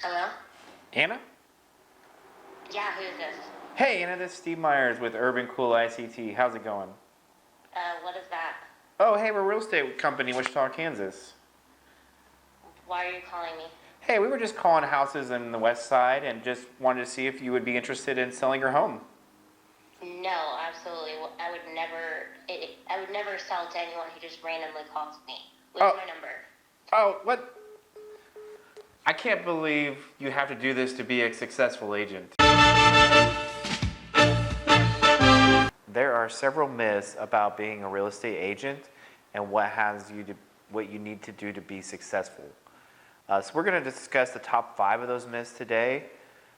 Hello? Anna? Yeah, who is this? Hey, Anna, this is Steve Myers with Cool ICT. How's it going? What is that? Oh, hey, we're a real estate company in Wichita, Kansas. Why are you calling me? Hey, we were just calling houses in the west side and just wanted to see if you would be interested in selling your home. No, absolutely. I would never sell to anyone who just randomly calls me. What's Oh, my number? oh, what? I can't believe you have to do this to be a successful agent. There are several myths about being a real estate agent and what you need to do to be successful. So we're going to discuss the top 5 of those myths today.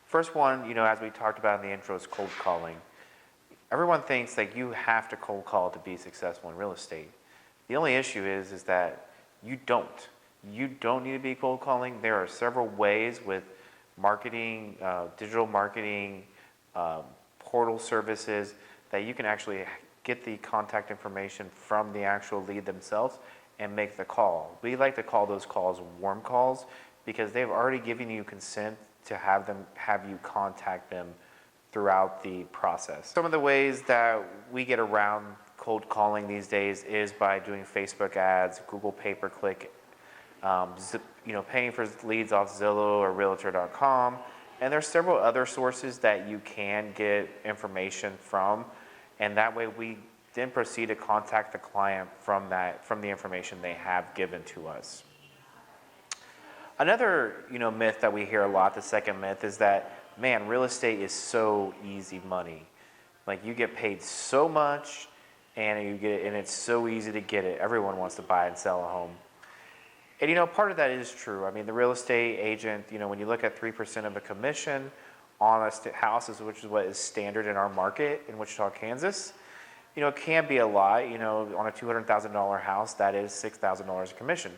First one, as we talked about in the intro, is cold calling. Everyone thinks that you have to cold call to be successful in real estate. The only issue is that you don't. You don't need to be cold calling. There are several ways with marketing, digital marketing, portal services that you can actually get the contact information from the actual lead themselves and make the call. We like to call those calls warm calls because they've already given you consent to have you contact them throughout the process. Some of the ways that we get around cold calling these days is by doing Facebook ads, Google pay-per-click, paying for leads off Zillow or Realtor.com. And there's several other sources that you can get information from, and that way we then proceed to contact the client from the information they have given to us. Another myth that we hear a lot, the second myth, is that real estate is so easy money. Like you get paid so much, and it's so easy to get it. Everyone wants to buy and sell a home. And part of that is true. I mean, the real estate agent, when you look at 3% of a commission on houses, which is what is standard in our market in Wichita, Kansas, it can be a lot. On a $200,000 house, that is $6,000 a commission.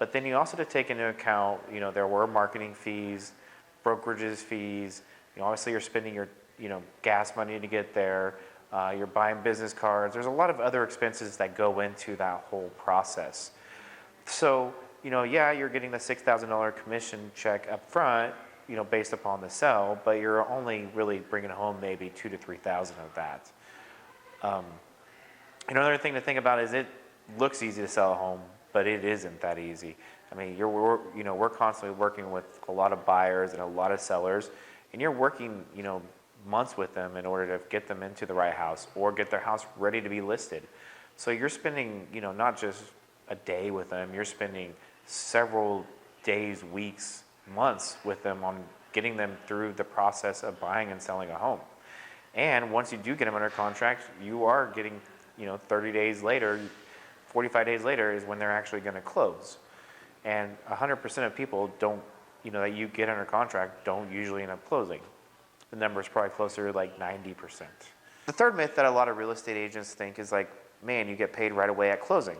But then you also have to take into account, there were marketing fees, brokerages fees. Obviously you're spending your, gas money to get there. You're buying business cards. There's a lot of other expenses that go into that whole process. So, you're getting the $6,000 commission check up front, based upon the sell, but you're only really bringing home maybe $2,000 to $3,000 of that. Another thing to think about is it looks easy to sell a home, but it isn't that easy. I mean, we're constantly working with a lot of buyers and a lot of sellers, and you're working, months with them in order to get them into the right house or get their house ready to be listed. So you're spending, not just a day with them, you're spending several days, weeks, months with them on getting them through the process of buying and selling a home. And once you do get them under contract, you are getting, 30 days later, 45 days later is when they're actually going to close. And 100% of people that you get under contract don't usually end up closing. The number is probably closer to like 90%. The third myth that a lot of real estate agents think is like, you get paid right away at closing.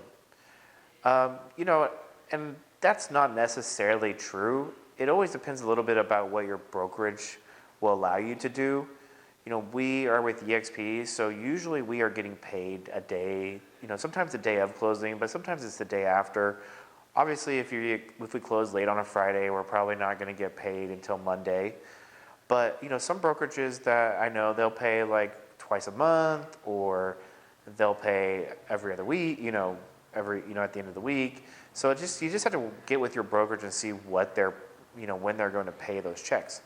And that's not necessarily true. It always depends a little bit about what your brokerage will allow you to do. We are with EXP, so usually we are getting paid a day, sometimes the day of closing, but sometimes it's the day after. Obviously, if we close late on a Friday, we're probably not going to get paid until Monday. But, some brokerages that I know, they'll pay like twice a month, or they'll pay every other week, at the end of the week. So you just have to get with your brokerage and see what when they're going to pay those checks.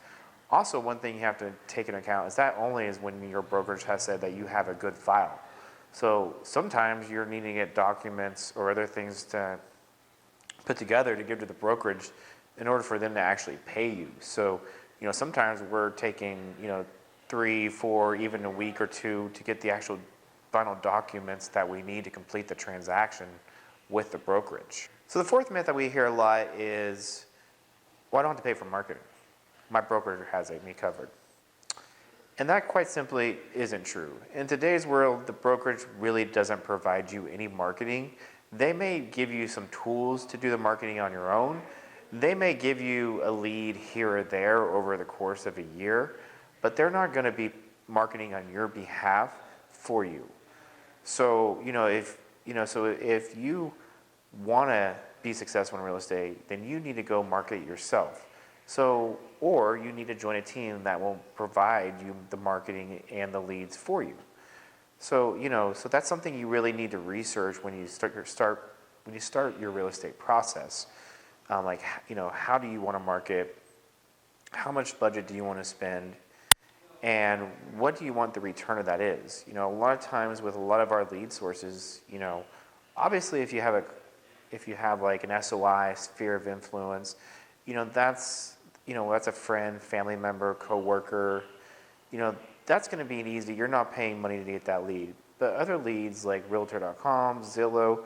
Also, one thing you have to take into account is that only is when your brokerage has said that you have a good file. So sometimes you're needing to get documents or other things to put together to give to the brokerage in order for them to actually pay you. So, sometimes we're taking, 3, 4, even a week or 2 to get the actual final documents that we need to complete the transaction with the brokerage. So the fourth myth that we hear a lot is, well, I don't have to pay for marketing. My broker has me covered. And that quite simply isn't true. In today's world, the brokerage really doesn't provide you any marketing. They may give you some tools to do the marketing on your own. They may give you a lead here or there over the course of a year, but they're not going to be marketing on your behalf for you. So, if you want to be successful in real estate, then you need to go market yourself. So, or you need to join a team that will provide you the marketing and the leads for you. So, so that's something you really need to research when you start your real estate process. Like, how do you want to market? How much budget do you want to spend? And what do you want the return of that is? A lot of times with a lot of our lead sources, obviously if you have like an SOI, sphere of influence, that's a friend, family member, coworker, that's going to be an easy, you're not paying money to get that lead. But other leads like Realtor.com, Zillow,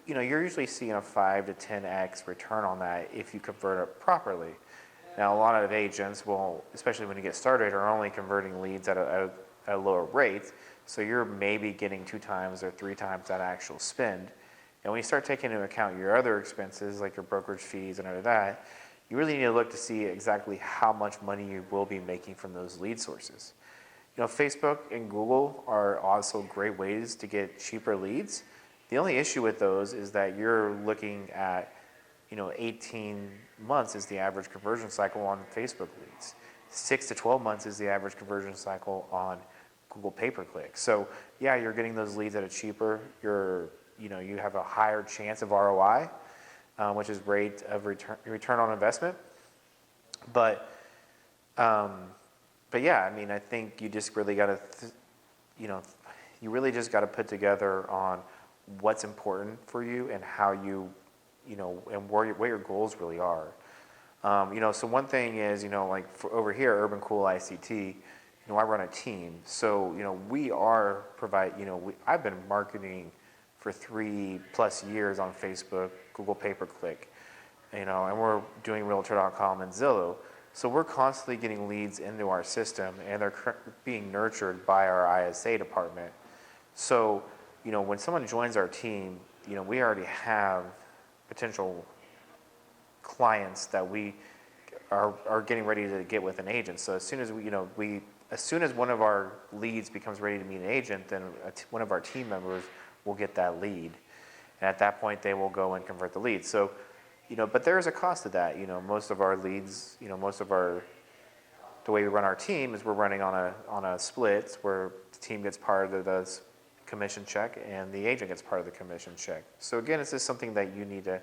you're usually seeing a 5 to 10x return on that if you convert it properly. Now, a lot of agents will, especially when you get started, are only converting leads at a lower rate. So you're maybe getting 2 times or 3 times that actual spend. And when you start taking into account your other expenses, like your brokerage fees and all of that, you really need to look to see exactly how much money you will be making from those lead sources. Facebook and Google are also great ways to get cheaper leads. The only issue with those is that you're looking at 18 months is the average conversion cycle on Facebook leads. 6 to 12 months is the average conversion cycle on Google pay-per-click. So yeah, you're getting those leads at a cheaper, you have a higher chance of ROI, which is rate of return on investment. But yeah, I think you just really got to, you really just got to put together on what's important for you and how you and what your goals really are. So one thing is, like over here, Urban Cool ICT, I run a team. So, we are I've been marketing for 3+ years on Facebook, Google pay-per-click, and we're doing Realtor.com and Zillow. So we're constantly getting leads into our system, and they're being nurtured by our ISA department. So, when someone joins our team, we already have potential clients that we are getting ready to get with an agent. So as soon as as soon as one of our leads becomes ready to meet an agent, then one of our team members will get that lead, and at that point they will go and convert the lead. So, but there is a cost to that. Most of our leads, the way we run our team is we're running on a split where the team gets part of the commission check and the agent gets part of the commission check. So again, it's just something that you need to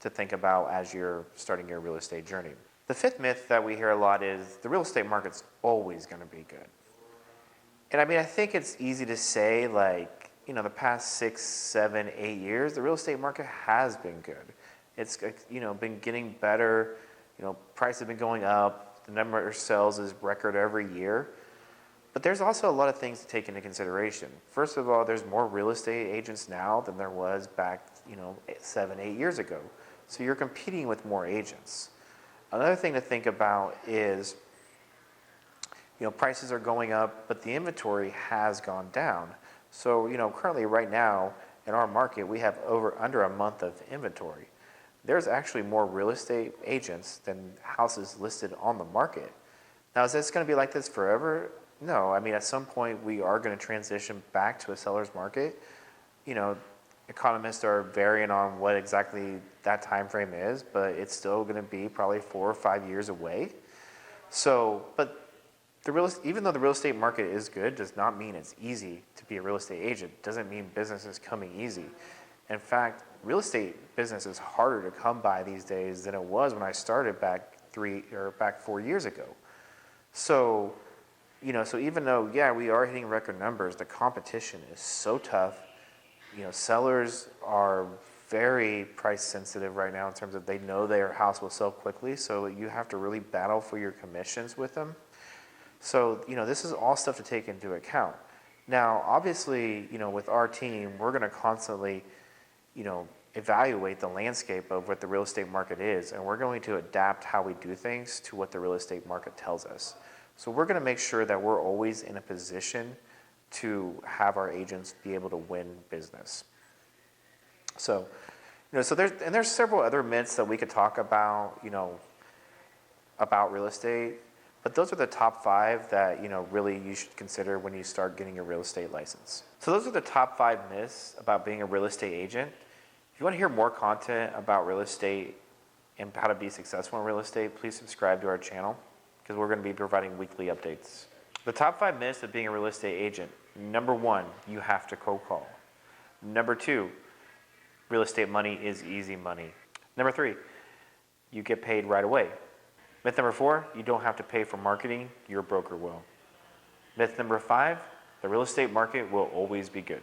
think about as you're starting your real estate journey. The 5th myth that we hear a lot is the real estate market's always going to be good. And I think it's easy to say, like, the past 6, 7, 8 years, the real estate market has been good. It's, been getting better. Prices have been going up. The number of sales is record every year. But there's also a lot of things to take into consideration. First of all, there's more real estate agents now than there was back, 7, 8 years ago. So you're competing with more agents. Another thing to think about is, prices are going up, but the inventory has gone down. So, currently right now in our market, we have under a month of inventory. There's actually more real estate agents than houses listed on the market. Now, is this going to be like this forever? No. At some point, we are going to transition back to a seller's market. Economists are varying on what exactly that time frame is, but it's still going to be probably 4 or 5 years away. So, but even though the real estate market is good, does not mean it's easy to be a real estate agent. Doesn't mean business is coming easy. In fact, real estate business is harder to come by these days than it was when I started back 4 years ago. So, so even though, yeah, we are hitting record numbers, the competition is so tough. Sellers are very price sensitive right now in terms of they know their house will sell quickly, so you have to really battle for your commissions with them. So, this is all stuff to take into account. Now, obviously, with our team, we're going to constantly, evaluate the landscape of what the real estate market is, and we're going to adapt how we do things to what the real estate market tells us. So we're going to make sure that we're always in a position to have our agents be able to win business. So, there's several other myths that we could talk about, about real estate, but those are the top 5 that, really you should consider when you start getting your real estate license. So those are the top 5 myths about being a real estate agent. If you want to hear more content about real estate, and how to be successful in real estate, please subscribe to our channel because we're going to be providing weekly updates. The top 5 myths of being a real estate agent. Number 1, you have to cold call. Number 2, real estate money is easy money. Number 3, you get paid right away. Myth number 4, you don't have to pay for marketing, your broker will. Myth number 5, the real estate market will always be good.